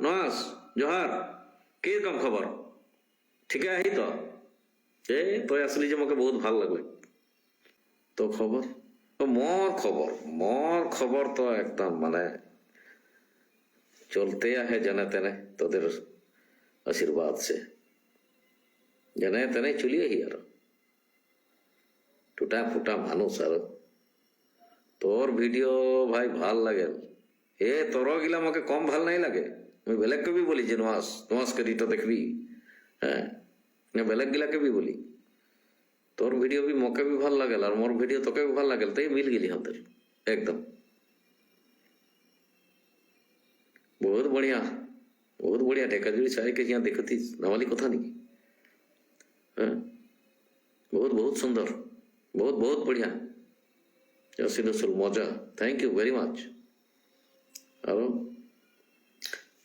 নওয়াজ জোহার, কিরকম খবর? ঠিক আহি তো? তুই আসলি যে মোকে বহুত ভাল লাগবে। তো খবর তো মোর খবর তো একদম মানে চলতে আহে জেনে তেনে, তোদের আশীর্বাদ সে জেনে তেনে চলি আহি। আর টুটা ফুটা মানুষ, আর তোর ভিডিও ভাই ভাল লাগে। তোর গিলা মোকে কম ভাল নাই লাগে। আমি বেলেগকে বি বলি যে নওয়াজ নওয়াজ করি তো দেখবি। হ্যাঁ, বেলেগ গিলাকে বি বলি তোর ভিডিও भी मोके भी ভাল लागल और मोर वीडियो तोके भी ভাল लागल, तई मिल गेली हमদের एकदम। बहुत बढ़िया, बहुत बढ़िया। ढेकाजुड़ी साड़ी के यहाँ देखती नवाली कथा नहीं। हाँ, बहुत बहुत सुंदर, बहुत बहुत बढ़िया। मजा, थैंक यू वेरी मच। और